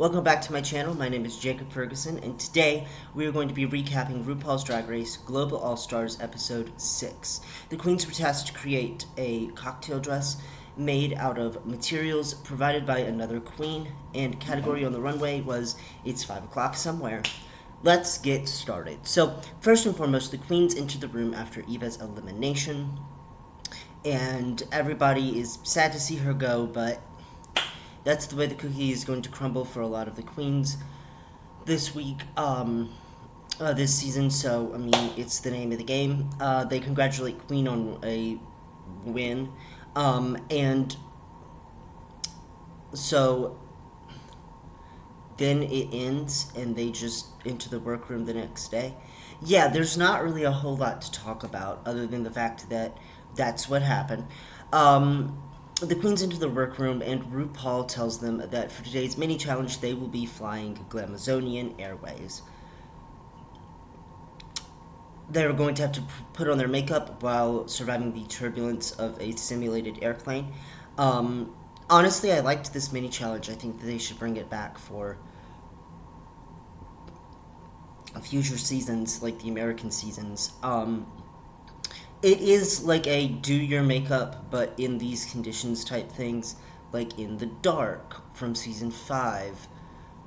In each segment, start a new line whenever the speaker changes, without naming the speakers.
Welcome back to my channel. My name is Jacob Ferguson, and today we are going to be recapping RuPaul's Drag Race Global All-Stars Episode 6. The queens were tasked to create a cocktail dress made out of materials provided by another queen, and category on the runway was It's 5 o'clock somewhere. Let's get started. So, first and foremost, the queens enter the room after Eva's elimination, and everybody is sad to see her go, but that's the way the cookie is going to crumble for a lot of the queens this week, this season. So, I mean, it's the name of the game. They congratulate Queen on a win. And so then it ends and they just enter the workroom the next day. Yeah, there's not really a whole lot to talk about other than the fact that that's what happened. The queens enter the workroom, and RuPaul tells them that for today's mini challenge, they will be flying Glamazonian Airways. They're going to have to put on their makeup while surviving the turbulence of a simulated airplane. Honestly, I liked this mini challenge. I think that they should bring it back for future seasons, like the American seasons. It is like a do your makeup, but in these conditions type things, like in the dark from season 5,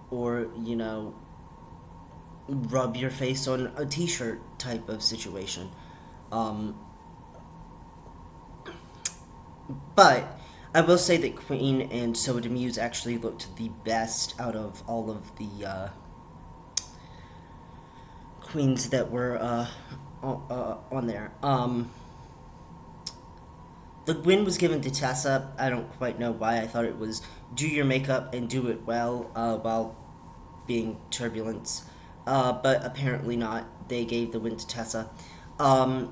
or, you know, rub your face on a t-shirt type of situation. But I will say that Queen and Soa Demuse actually looked the best out of all of the queens that were on there. The win was given to Tessa. I don't quite know why. I thought it was do your makeup and do it well while being turbulence. But apparently not. They gave the win to Tessa. And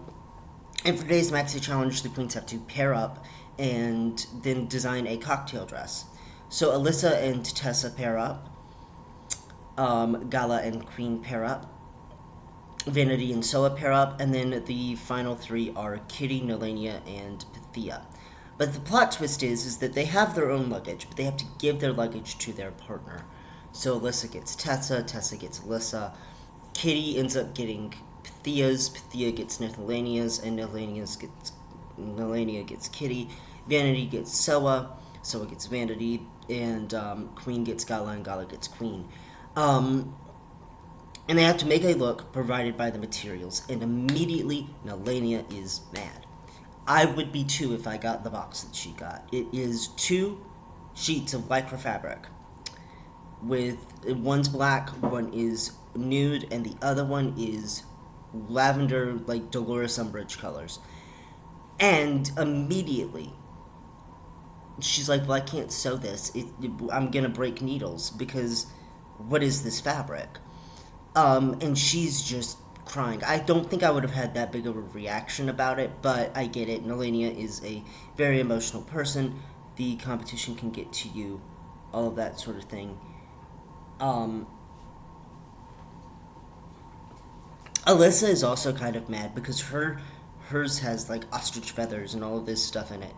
for today's Maxi Challenge, the queens have to pair up and then design a cocktail dress. So Alyssa and Tessa pair up. Gala and Queen pair up. Vanity and Soa pair up, and then the final three are Kitty, Nolania, and Pythia. But the plot twist is that they have their own luggage, but they have to give their luggage to their partner. So Alyssa gets Tessa, Tessa gets Alyssa, Kitty ends up getting Pythia's, Pythia gets Nolania's, and Nolania gets Kitty, Vanity gets Soa, Soa gets Vanity, and Queen gets Gala, and Gala gets Queen. And they have to make a look provided by the materials, and immediately Nolania is mad. I would be too if I got the box that she got. It is 2 sheets of lycra fabric. With one's black, one is nude, and the other one is lavender, like Dolores Umbridge colors. And immediately, she's like, well, I can't sew this. I'm gonna break needles, because what is this fabric? And she's just crying. I don't think I would have had that big of a reaction about it, but I get it. Nolania is a very emotional person. The competition can get to you, all of that sort of thing. Alyssa is also kind of mad because hers has like ostrich feathers and all of this stuff in it.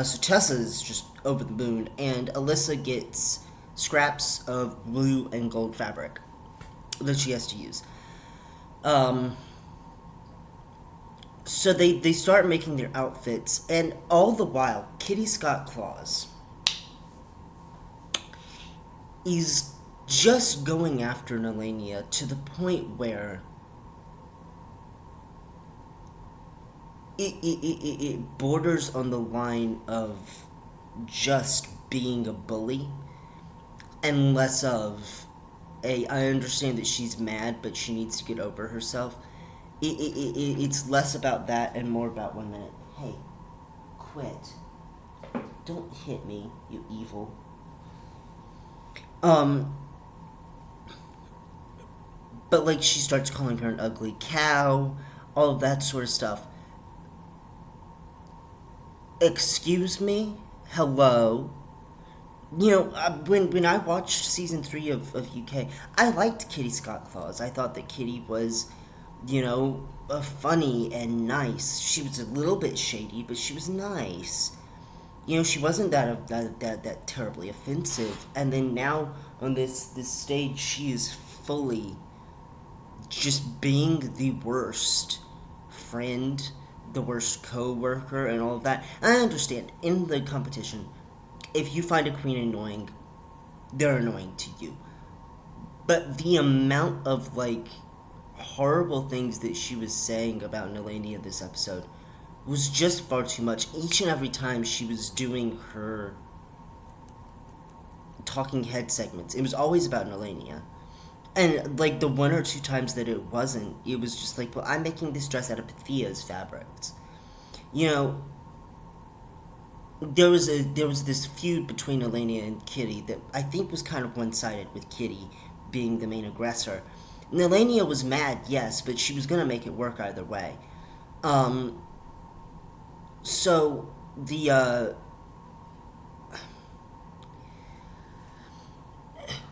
So Tessa is just over the moon, and Alyssa gets scraps of blue and gold fabric that she has to use. So they start making their outfits, and all the while, Kitty Scott Claus is just going after Nolania to the point where it borders on the line of just being a bully and less of I understand that she's mad, but she needs to get over herself. It's less about that and more about 1 minute. Hey, quit. Don't hit me, you evil. But like she starts calling her an ugly cow, all of that sort of stuff. Excuse me? Hello? You know, when I watched season 3 of UK, I liked Kitty Scott Claus. I thought that Kitty was, you know, funny and nice. She was a little bit shady, but she was nice. You know, she wasn't that terribly offensive. And then now on this stage, she is fully just being the worst friend, the worst co-worker, and all of that. And I understand, in the competition, if you find a queen annoying, they're annoying to you. But the amount of, like, horrible things that she was saying about Nelania this episode was just far too much. Each and every time she was doing her talking head segments, it was always about Nelania. And, like, the one or two times that it wasn't, it was just like, well, I'm making this dress out of Pythia's fabrics. You know, there was this feud between Elena and Kitty that I think was kind of one-sided, with Kitty being the main aggressor. And Elena was mad, yes, but she was going to make it work either way. So,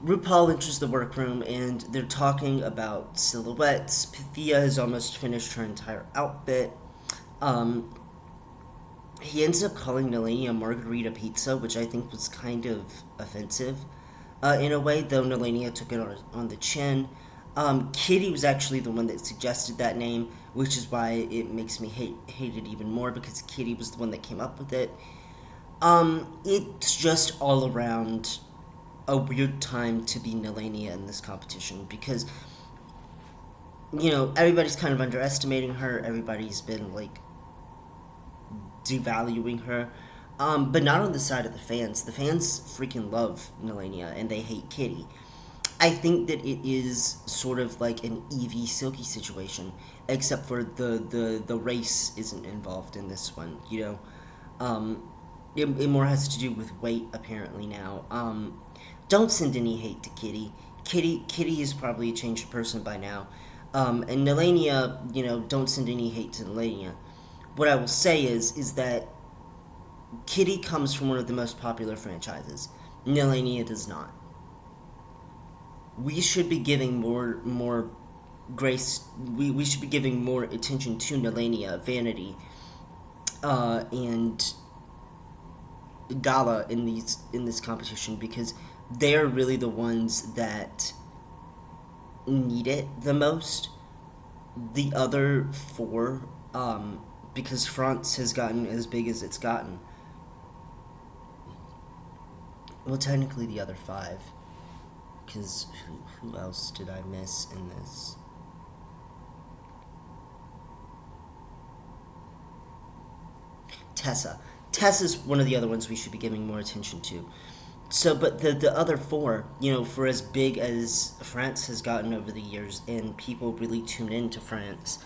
RuPaul enters the workroom and they're talking about silhouettes. Pythia has almost finished her entire outfit. He ends up calling Nelania margarita pizza, which I think was kind of offensive in a way, though Nelania took it on the chin. Kitty was actually the one that suggested that name, which is why it makes me hate it even more, because Kitty was the one that came up with it. It's just all around a weird time to be Nelania in this competition, because, you know, everybody's kind of underestimating her. Everybody's been, like, devaluing her. But not on the side of the fans. The fans freaking love Nelania, and they hate Kitty. I think that it is sort of like an Evie Silky situation, except for the race isn't involved in this one, you know? It more has to do with weight, apparently, now. Don't send any hate to Kitty. Kitty is probably a changed person by now. And Nelania, you know, don't send any hate to Nelania. What I will say is that Kitty comes from one of the most popular franchises. Nelania does not. We should be giving more grace. We should be giving more attention to Nelania, Vanity, and Gala in this competition, because they're really the ones that need it the most. The other four, because France has gotten as big as it's gotten. Well, technically the other five, because who else did I miss in this? Tessa. Tessa's one of the other ones we should be giving more attention to. So, but the other four, you know, for as big as France has gotten over the years and people really tune into France,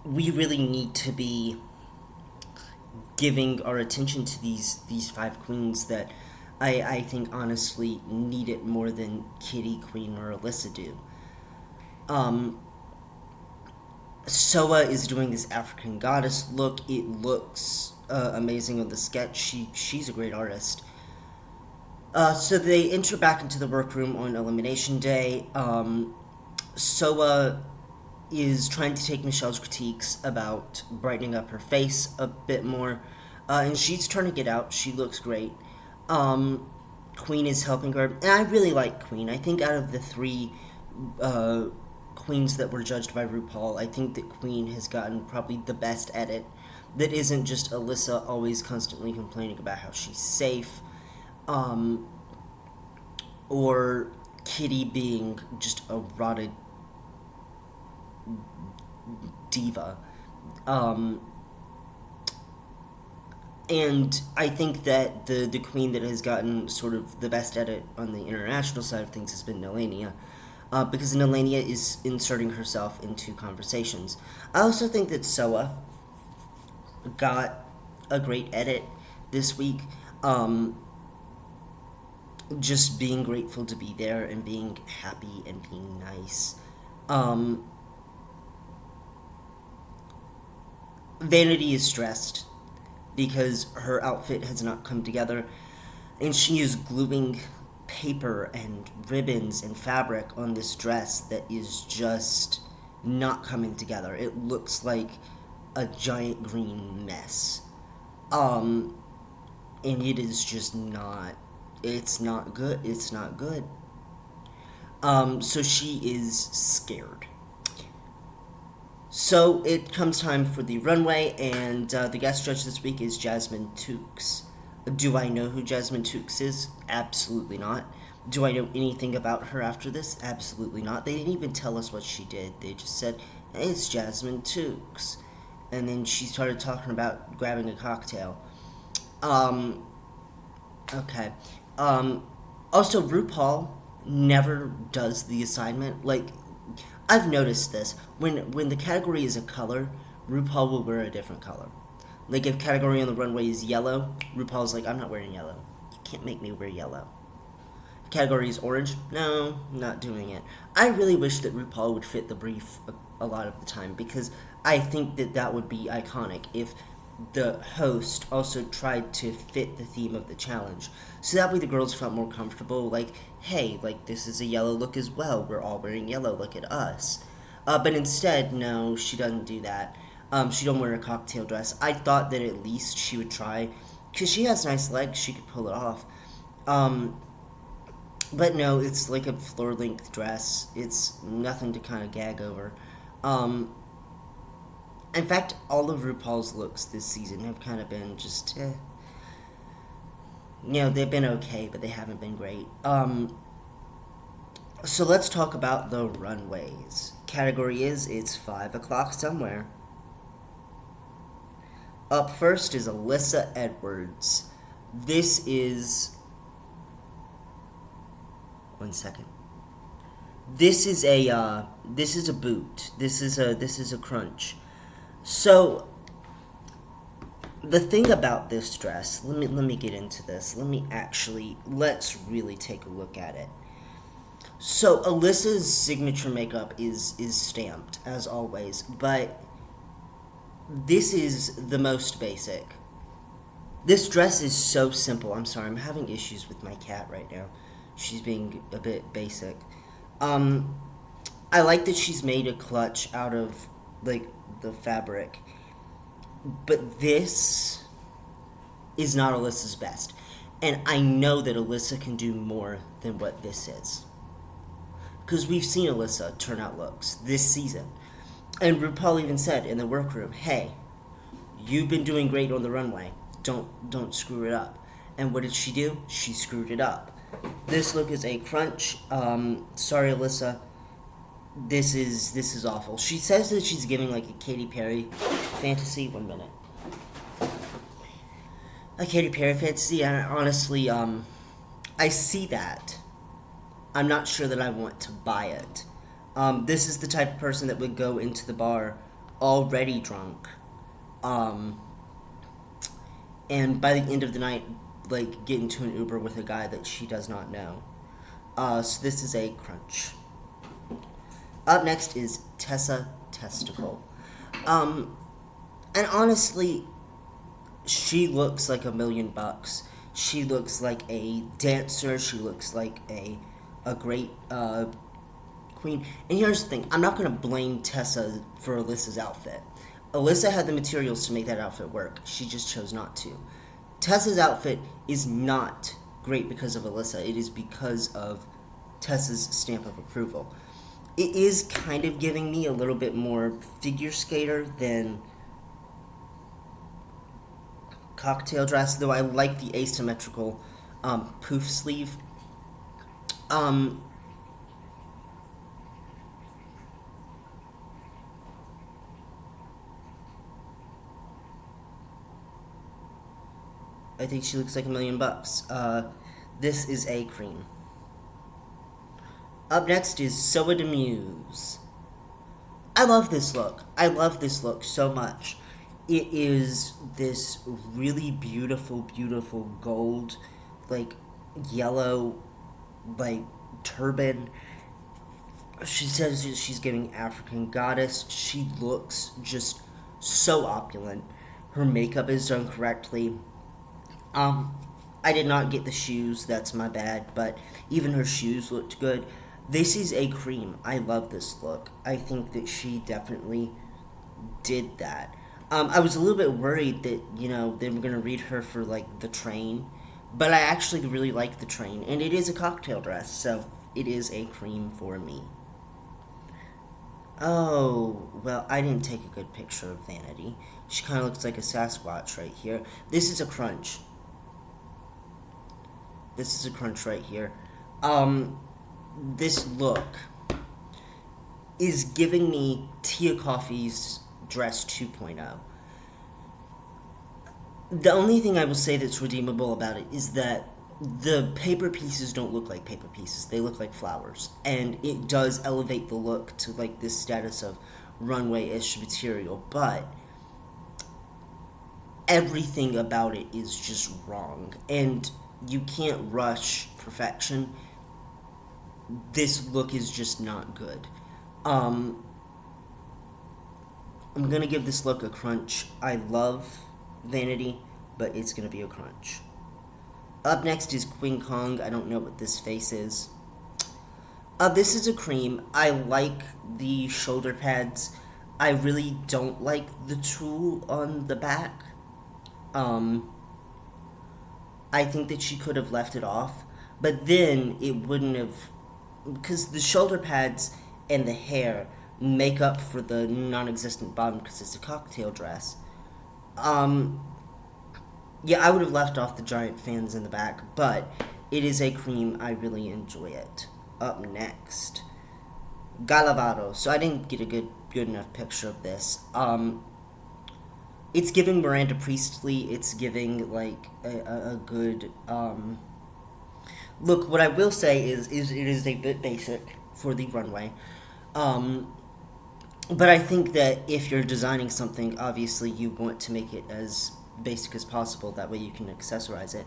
we really need to be giving our attention to these five queens that I think honestly need it more than Kitty, Queen, or Alyssa do. Soa is doing this African goddess look. It looks amazing on the sketch. She's a great artist. So they enter back into the workroom on Elimination Day. Soa is trying to take Michelle's critiques about brightening up her face a bit more, and she's turning it out. She looks great. Queen is helping her, and I really like Queen. I think out of the three queens that were judged by RuPaul, I think that Queen has gotten probably the best edit. That isn't just Alyssa always constantly complaining about how she's safe, or Kitty being just a rotted diva. And I think that the queen that has gotten sort of the best edit on the international side of things has been Nelania, because Nelania is inserting herself into conversations. I also think that Soa got a great edit this week. Just being grateful to be there and being happy and being nice. Vanity is stressed because her outfit has not come together, and she is gluing paper and ribbons and fabric on this dress that is just not coming together. It looks like a giant green mess. And it is just not... It's not good. It's not good. So she is scared. So it comes time for the runway, and the guest judge this week is Jasmine Tukes. Do I know who Jasmine Tukes is? Absolutely not. Do I know anything about her after this? Absolutely not. They didn't even tell us what she did. They just said, hey, it's Jasmine Tukes. And then she started talking about grabbing a cocktail. Okay. Also, RuPaul never does the assignment. Like, I've noticed this. When the category is a color, RuPaul will wear a different color. Like, if category on the runway is yellow, RuPaul's like, I'm not wearing yellow. You can't make me wear yellow. Category is orange? No, not doing it. I really wish that RuPaul would fit the brief a lot of the time, because I think that that would be iconic if the host also tried to fit the theme of the challenge. So that way the girls felt more comfortable, like, hey, like, this is a yellow look as well. We're all wearing yellow, look at us. But instead, no, she doesn't do that. She don't wear a cocktail dress. I thought that at least she would try, because she has nice legs, she could pull it off. But no, it's like a floor-length dress. It's nothing to kind of gag over. In fact, all of RuPaul's looks this season have kind of been just, they've been okay, but they haven't been great. So let's talk about the runways. Category is, it's 5 o'clock somewhere. Up first is Alyssa Edwards. This is... One second. This is a boot. This is a crunch. So the thing about this dress, let me get into this. Let's really take a look at it. So Alyssa's signature makeup is stamped as always, but this is the most basic. This dress is so simple. I'm sorry, I'm having issues with my cat right now. She's being a bit basic. I like that she's made a clutch out of, like, the fabric. But this is not Alyssa's best. And I know that Alyssa can do more than what this is. Because we've seen Alyssa turn out looks this season. And RuPaul even said in the workroom, hey, you've been doing great on the runway. Don't screw it up. And what did she do? She screwed it up. This look is a crunch. Sorry, Alyssa. This is awful. She says that she's giving like a Katy Perry fantasy. 1 minute. A Katy Perry fantasy, and honestly, I see that. I'm not sure that I want to buy it. This is the type of person that would go into the bar already drunk. And by the end of the night, like, get into an Uber with a guy that she does not know. So this is a crunch. Up next is Tessa Testicle. And honestly, she looks like $1 million. She looks like a dancer. She looks like a great queen. And here's the thing. I'm not going to blame Tessa for Alyssa's outfit. Alyssa had the materials to make that outfit work. She just chose not to. Tessa's outfit is not great because of Alyssa. It is because of Tessa's stamp of approval. It is kind of giving me a little bit more figure skater than cocktail dress, though I like the asymmetrical poof sleeve. I think she looks like $1 million. This is a cream. Up next is Soa de Muse. I love this look. I love this look so much. It is this really beautiful, beautiful gold, like, yellow, like, turban. She says she's giving African goddess. She looks just so opulent. Her makeup is done correctly. I did not get the shoes, that's my bad, but even her shoes looked good. This is a cream. I love this look. I think that she definitely did that. I was a little bit worried that, they were going to read her for, like, the train, But I actually really like the train, and it is a cocktail dress, so it is a cream for me. Oh, well, I didn't take a good picture of Vanity. She kind of looks like a Sasquatch right here. This is a crunch. This is a crunch right here. This look is giving me Tia Coffee's dress 2.0. The only thing I will say that's redeemable about it is that the paper pieces don't look like paper pieces. They look like flowers. And it does elevate the look to like this status of runway-ish material, but everything about it is just wrong. And you can't rush perfection. This look is just not good. I'm gonna give this look a crunch. I love Vanity, but it's gonna be a crunch. Up next is Queen Kong. I don't know what this face is. This is a cream. I like the shoulder pads. I really don't like the tulle on the back. I think that she could have left it off, but then it wouldn't have, because the shoulder pads and the hair make up for the non-existent bottom because it's a cocktail dress. Yeah, I would have left off the giant fans in the back, but it is a cream. I really enjoy it. Up next, Galavado. So I didn't get a good enough picture of this. It's giving Miranda Priestley. It's giving like a good look. What I will say is it is a bit basic for the runway. But I think that if you're designing something, obviously you want to make it as basic as possible. That way you can accessorize it.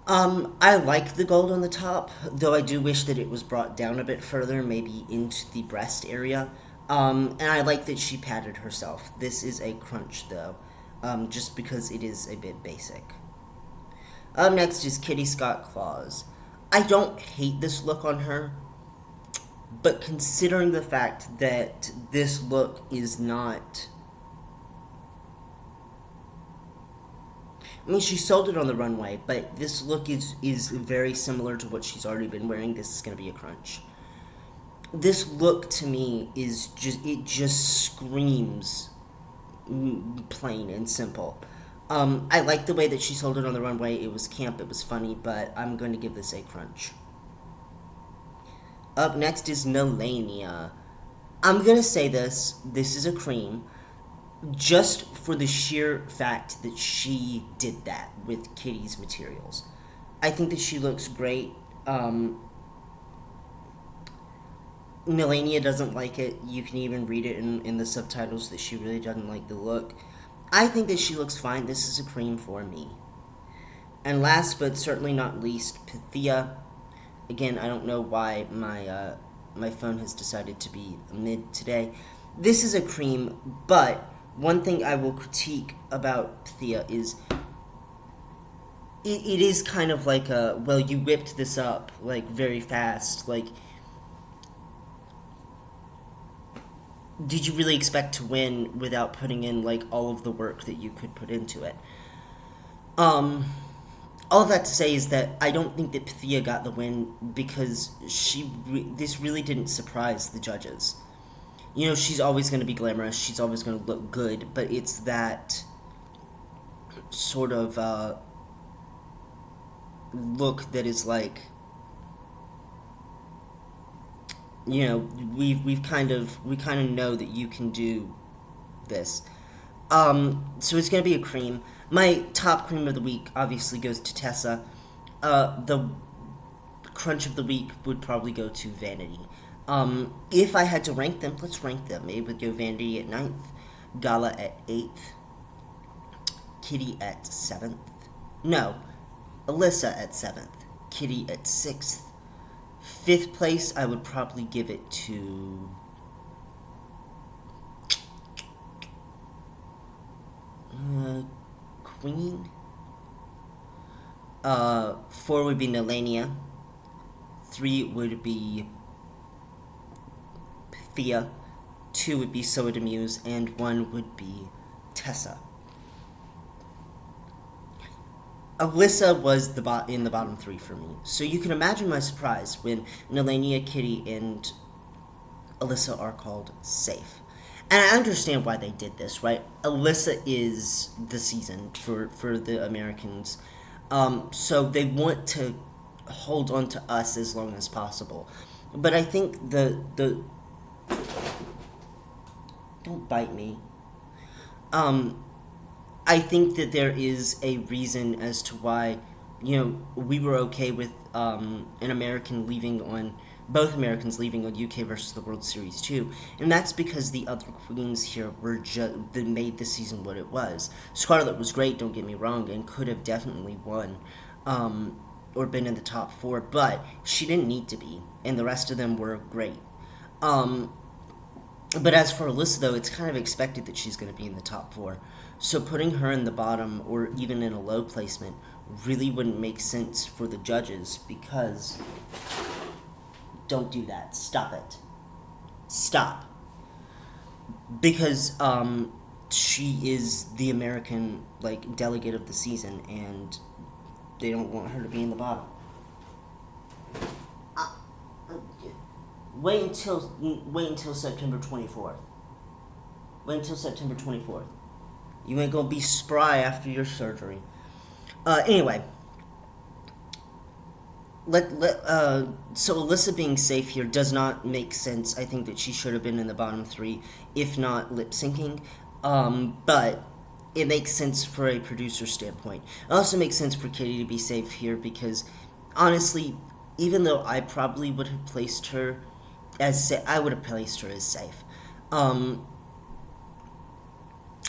I like the gold on the top, though I do wish that it was brought down a bit further, maybe into the breast area. And I like that she padded herself. This is a crunch, though, just because it is a bit basic. Up next is Kitty Scott Claus. I don't hate this look on her, but considering the fact that this look is not... I mean, she sold it on the runway, but this look is very similar to what she's already been wearing. This is going to be a crunch. This look, to me, is just screams plain and simple. I like the way that she sold it on the runway. It was camp, it was funny, but I'm going to give this a crunch. Up next is Melania. I'm going to say this is a cream, just for the sheer fact that she did that with Kitty's materials. I think that she looks great. Melania doesn't like it. You can even read it in the subtitles that she really doesn't like the look. I think that she looks fine. This is a cream for me. And last but certainly not least, Pythia. Again, I don't know why my phone has decided to be mid today. This is a cream, but one thing I will critique about Pythia is it is kind of like a, well, you whipped this up like very fast. Like, did you really expect to win without putting in like all of the work that you could put into it? All of that to say is that I don't think that Pythia got the win because this really didn't surprise the judges. You know, she's always going to be glamorous, she's always going to look good, but it's that sort of look that is like, you know, we kind of know that you can do this. So it's going to be a cream. My top cream of the week obviously goes to Tessa. The crunch of the week would probably go to Vanity. If I had to rank them, let's rank them. It would go Vanity at 9th, Gala at 8th, Kitty at 7th. No, Alyssa at 7th, Kitty at 6th. 5th place, I would probably give it to... Queen? 4 would be Melania. 3 would be Pythia. 2 would be Soa de Muse. And 1 would be Tessa. Alyssa was in the bottom three for me. So you can imagine my surprise when Nelania, Kitty, and Alyssa are called safe. And I understand why they did this, right? Alyssa is the season for the Americans. So they want to hold on to us as long as possible. But I think the don't bite me. Um, I think that there is a reason as to why, we were okay with an American leaving on both Americans leaving on UK versus the World Series too, and that's because the other queens here were that made the season what it was. Scarlett was great, don't get me wrong, and could have definitely won, or been in the top four, but she didn't need to be, and the rest of them were great. Um, but as for Alyssa, though, it's kind of expected that she's going to be in the top four. So putting her in the bottom or even in a low placement really wouldn't make sense for the judges because don't do that. Stop it. Stop. Because she is the American delegate of the season, and they don't want her to be in the bottom. Wait until September 24th. Wait until September 24th. You ain't gonna be spry after your surgery. Anyway. So Alyssa being safe here does not make sense. I think that she should have been in the bottom three, if not lip syncing. But it makes sense for a producer standpoint. It also makes sense for Kitty to be safe here because, honestly, even though I probably would have placed her I would have placed her as safe. And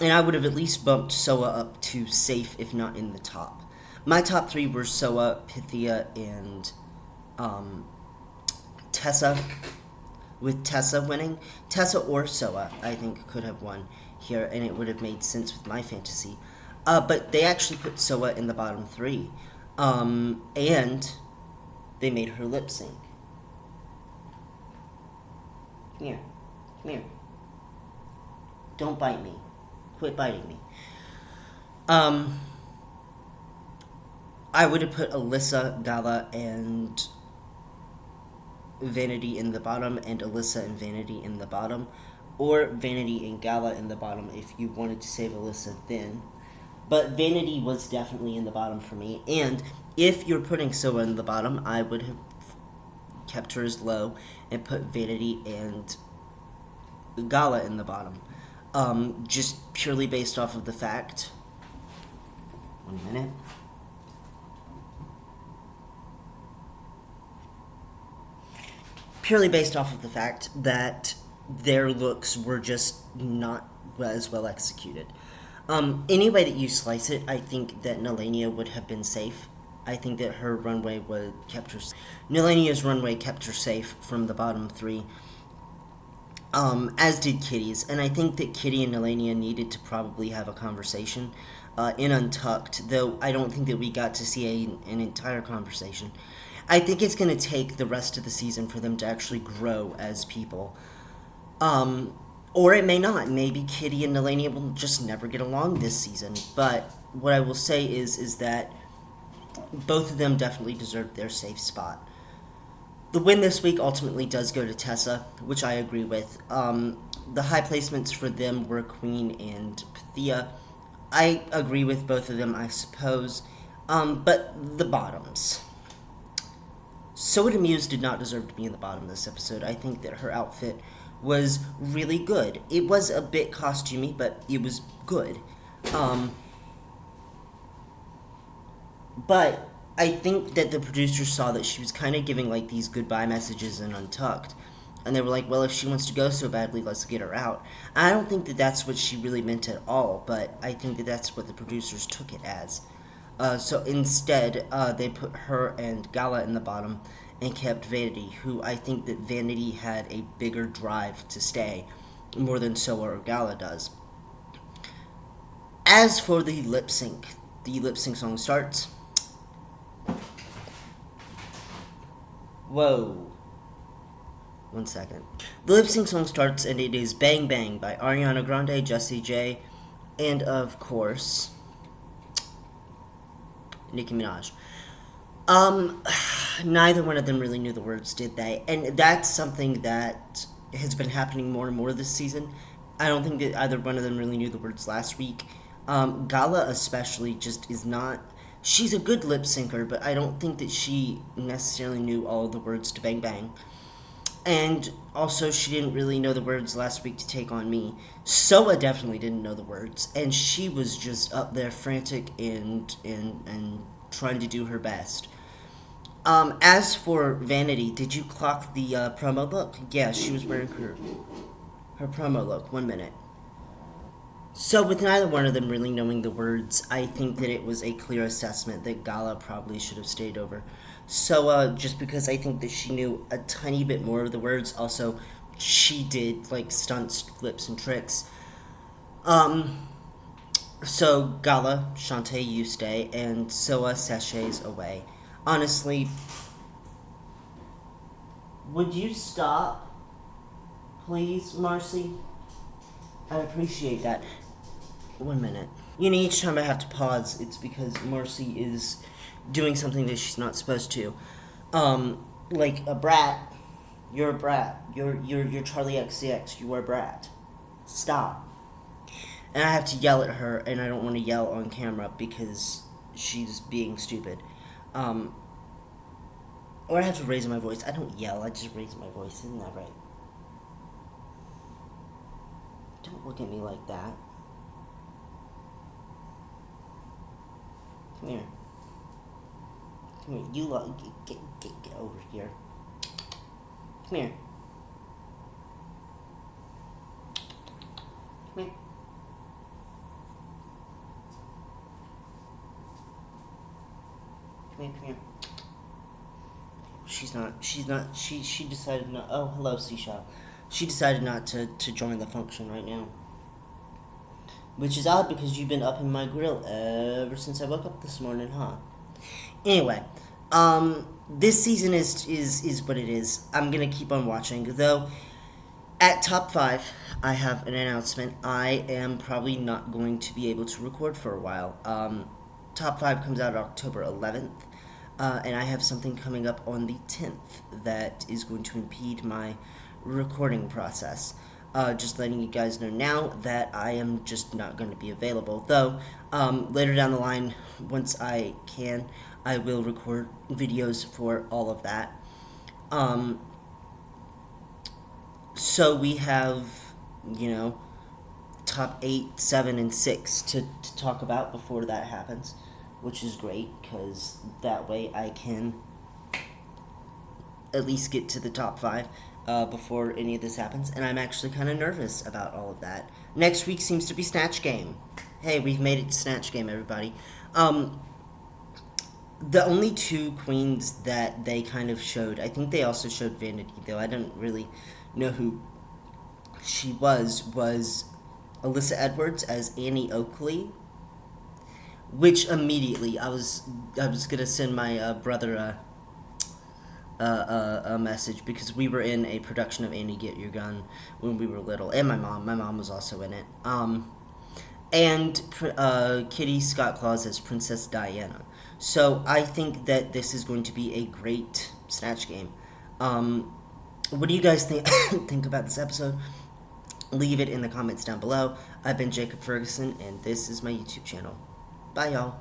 I would have at least bumped Soa up to safe, if not in the top. My top three were Soa, Pythia, and Tessa. With Tessa winning, Tessa or Soa, I think, could have won here, and it would have made sense with my fantasy. But they actually put Soa in the bottom three, and they made her lip sync. Come here. Come here. Don't bite me. Quit biting me. I would have put Alyssa, Gala, and Vanity in the bottom, and Alyssa and Vanity in the bottom, or Vanity and Gala in the bottom if you wanted to save Alyssa then. But Vanity was definitely in the bottom for me, and if you're putting Soa in the bottom, I would have kept her as low and put Vanity and Gala in the bottom. Just purely based off of the fact. 1 minute. Purely based off of the fact that their looks were just not as well executed. Any way that you slice it, I think that Nelania would have been safe. I think that her runway kept her. Nelania's runway kept her safe from the bottom three, as did Kitty's. And I think that Kitty and Nelania needed to probably have a conversation in Untucked, though I don't think that we got to see an entire conversation. I think it's going to take the rest of the season for them to actually grow as people. Or it may not. Maybe Kitty and Nelania will just never get along this season. But what I will say is that both of them definitely deserved their safe spot. The win this week ultimately does go to Tessa, which I agree with. The high placements for them were Queen and Pythia. I agree with both of them, I suppose. But the bottoms. Soa Muse did not deserve to be in the bottom of this episode. I think that her outfit was really good. It was a bit costumey, but it was good. But I think that the producers saw that she was kind of giving these goodbye messages in Untucked. And they were like, well, if she wants to go so badly, let's get her out. I don't think that that's what she really meant at all, but I think that that's what the producers took it as. So instead, they put her and Gala in the bottom and kept Vanity, who I think that Vanity had a bigger drive to stay, more than Soa or Gala does. As for the lip sync song starts. Whoa. 1 second. The lip sync song starts, and it is Bang Bang by Ariana Grande, Jessie J, and of course, Nicki Minaj. Neither one of them really knew the words, did they? And that's something that has been happening more and more this season. I don't think that either one of them really knew the words last week. Gala especially just is not. She's a good lip syncer, but I don't think that she necessarily knew all the words to Bang Bang. And also, she didn't really know the words last week to Take On Me. Soa definitely didn't know the words, and she was just up there frantic and trying to do her best. As for Vanity, did you clock the promo look? Yeah, she was wearing her promo look. 1 minute. So, with neither one of them really knowing the words, I think that it was a clear assessment that Gala probably should have stayed over. So, just because I think that she knew a tiny bit more of the words, also, she did, like, stunts, flips, and tricks. So, Gala, Shantae, you stay, and Soa sachets away. Honestly, would you stop, please, Marcy? I'd appreciate that. 1 minute. You know, each time I have to pause, it's because Marcy is doing something that she's not supposed to. Like a brat. You're a brat. You're Charlie XCX. You are a brat. Stop. And I have to yell at her, and I don't want to yell on camera because she's being stupid. Or I have to raise my voice. I don't yell, I just raise my voice. Isn't that right? Don't look at me like that. Come here. Come here. You get over here. Come here. Come here. Come here. She decided not. Oh, hello, Seashell. She decided not to join the function right now. Which is odd because you've been up in my grill ever since I woke up this morning, huh? Anyway, this season is what it is. I'm gonna keep on watching, though. At top 5, I have an announcement. I am probably not going to be able to record for a while. Top 5 comes out October 11th, and I have something coming up on the 10th that is going to impede my recording process. Just letting you guys know now that I am just not going to be available. Though, later down the line, once I can, I will record videos for all of that. So we have, top 8, 7, and 6 to talk about before that happens, which is great, because that way I can at least get to the top 5 before any of this happens, and I'm actually kind of nervous about all of that. Next week seems to be Snatch Game. Hey, we've made it to Snatch Game, everybody. The only 2 queens that they kind of showed, I think they also showed Vanity, though I don't really know who she was Alyssa Edwards as Annie Oakley, which immediately I was gonna send my brother a message, because we were in a production of Annie Get Your Gun when we were little, and my mom was also in it. And Kitty Scott Claus as Princess Diana. So I think that this is going to be a great Snatch Game. What do you guys think about this episode? Leave it in the comments down below. I've been Jacob Ferguson, and this is my YouTube channel. Bye, y'all.